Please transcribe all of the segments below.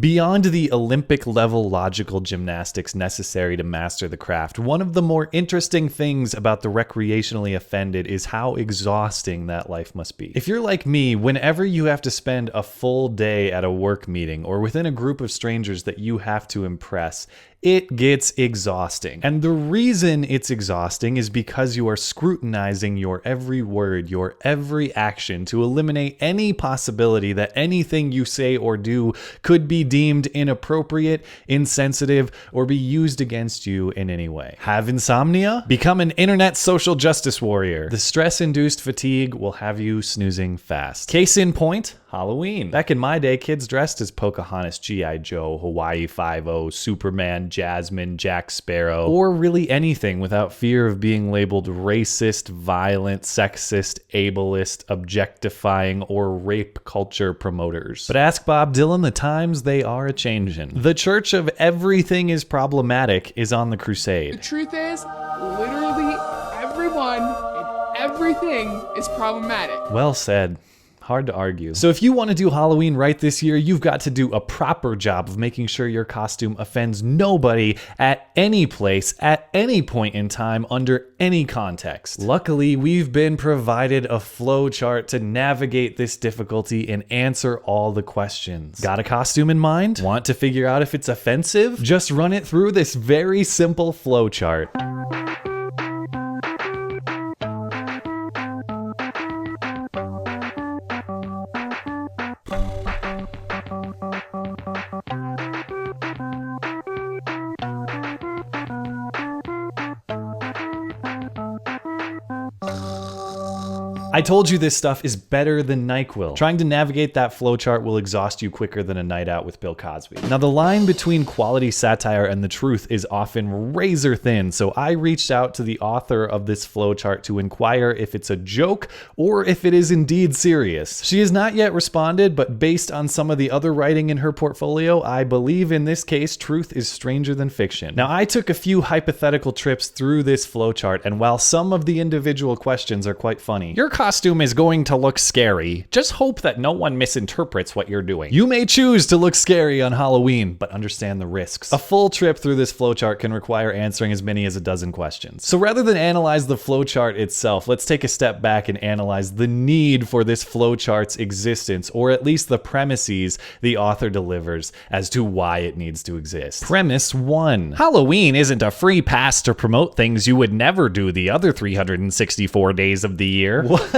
Beyond the Olympic-level logical gymnastics necessary to master the craft, one of the more interesting things about the recreationally offended is how exhausting that life must be. If you're like me, whenever you have to spend a full day at a work meeting or within a group of strangers that you have to impress, it gets exhausting. And the reason it's exhausting is because you are scrutinizing your every word, your every action to eliminate any possibility that anything you say or do could be deemed inappropriate, insensitive, or be used against you in any way. Have insomnia? Become an internet social justice warrior. The stress-induced fatigue will have you snoozing fast. Case in point, Halloween. Back in my day, kids dressed as Pocahontas, G.I. Joe, Hawaii Five-0, Superman, Jasmine, Jack Sparrow, or really anything without fear of being labeled racist, violent, sexist, ableist, objectifying, or rape culture promoters. But ask Bob Dylan, the times they are a-changin'. The church of everything is problematic is on the crusade. The truth is, literally everyone and everything is problematic. Well said. Hard to argue. So if you want to do Halloween right this year, you've got to do a proper job of making sure your costume offends nobody at any place, at any point in time, under any context. Luckily, we've been provided a flow chart to navigate this difficulty and answer all the questions. Got a costume in mind? Want to figure out if it's offensive? Just run it through this very simple flow chart. I told you this stuff is better than NyQuil. Trying to navigate that flowchart will exhaust you quicker than a night out with Bill Cosby. Now, the line between quality satire and the truth is often razor thin, so I reached out to the author of this flowchart to inquire if it's a joke or if it is indeed serious. She has not yet responded, but based on some of the other writing in her portfolio, I believe in this case, truth is stranger than fiction. Now, I took a few hypothetical trips through this flowchart, and while some of the individual questions are quite funny, your costume is going to look scary. Just hope that no one misinterprets what you're doing. You may choose to look scary on Halloween, but understand the risks. A full trip through this flowchart can require answering as many as a dozen questions. So rather than analyze the flowchart itself, let's take a step back and analyze the need for this flowchart's existence, or at least the premises the author delivers as to why it needs to exist. Premise 1. Halloween isn't a free pass to promote things you would never do the other 364 days of the year. What?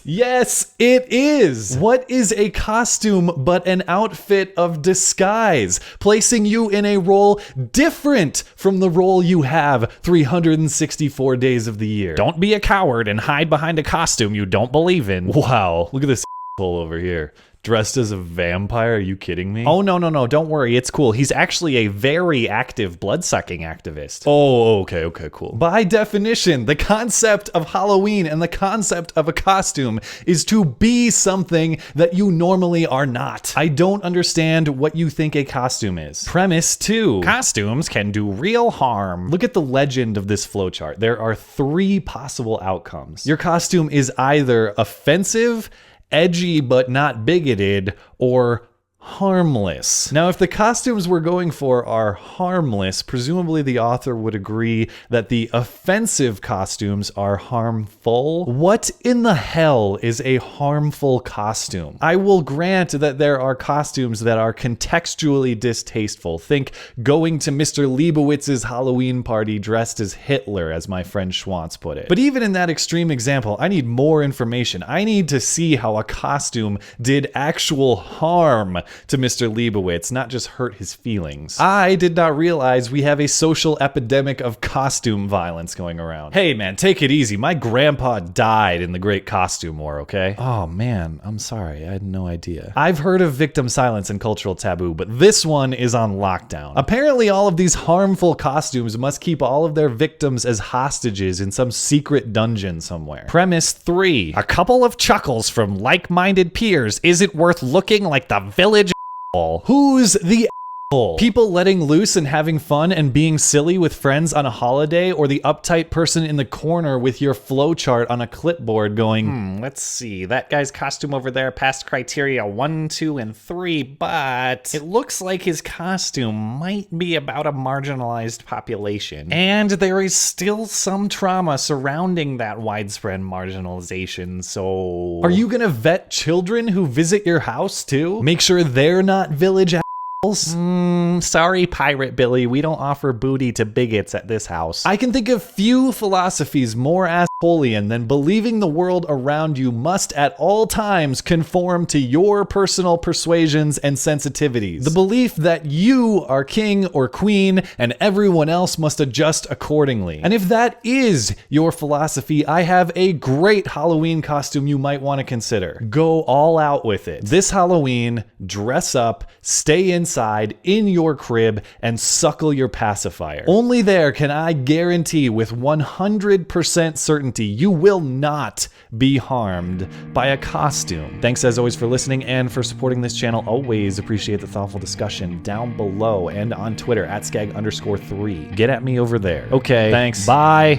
Yes, it is. What is a costume but an outfit of disguise, placing you in a role different from the role you have 364 days of the year? Don't be a coward and hide behind a costume you don't believe in. Wow, look at this asshole over here. Dressed as a vampire? Are you kidding me? Oh, no, don't worry. It's cool. He's actually a very active blood-sucking activist. Oh, okay, cool. By definition, the concept of Halloween and the concept of a costume is to be something that you normally are not. I don't understand what you think a costume is. Premise 2. Costumes can do real harm. Look at the legend of this flowchart. There are 3 possible outcomes. Your costume is either offensive, edgy but not bigoted, or harmless. Now, if the costumes we're going for are harmless, presumably the author would agree that the offensive costumes are harmful. What in the hell is a harmful costume? I will grant that there are costumes that are contextually distasteful. Think going to Mr. Leibowitz's Halloween party dressed as Hitler, as my friend Schwantz put it. But even in that extreme example, I need more information. I need to see how a costume did actual harm to Mr. Leibowitz, not just hurt his feelings. I did not realize we have a social epidemic of costume violence going around. Hey man, take it easy. My grandpa died in the Great Costume War, okay? Oh man, I'm sorry. I had no idea. I've heard of victim silence and cultural taboo, but this one is on lockdown. Apparently all of these harmful costumes must keep all of their victims as hostages in some secret dungeon somewhere. Premise 3. A couple of chuckles from like-minded peers isn't worth looking like the village. Who's the People letting loose and having fun and being silly with friends on a holiday, or the uptight person in the corner with your flowchart on a clipboard going, let's see, that guy's costume over there passed criteria 1, 2, and 3, but it looks like his costume might be about a marginalized population. And there is still some trauma surrounding that widespread marginalization, so... Are you gonna vet children who visit your house too? Make sure they're not village sorry, Pirate Billy, we don't offer booty to bigots at this house. I can think of few philosophies more assholeian than believing the world around you must at all times conform to your personal persuasions and sensitivities. The belief that you are king or queen and everyone else must adjust accordingly. And if that is your philosophy, I have a great Halloween costume you might want to consider. Go all out with it. This Halloween, dress up, stay inside in your crib, and suckle your pacifier. Only there can I guarantee with 100% certainty you will not be harmed by a costume. Thanks as always for listening and for supporting this channel. Always appreciate the thoughtful discussion down below and on Twitter at Skag_3. Get at me over there. Okay, thanks. Bye.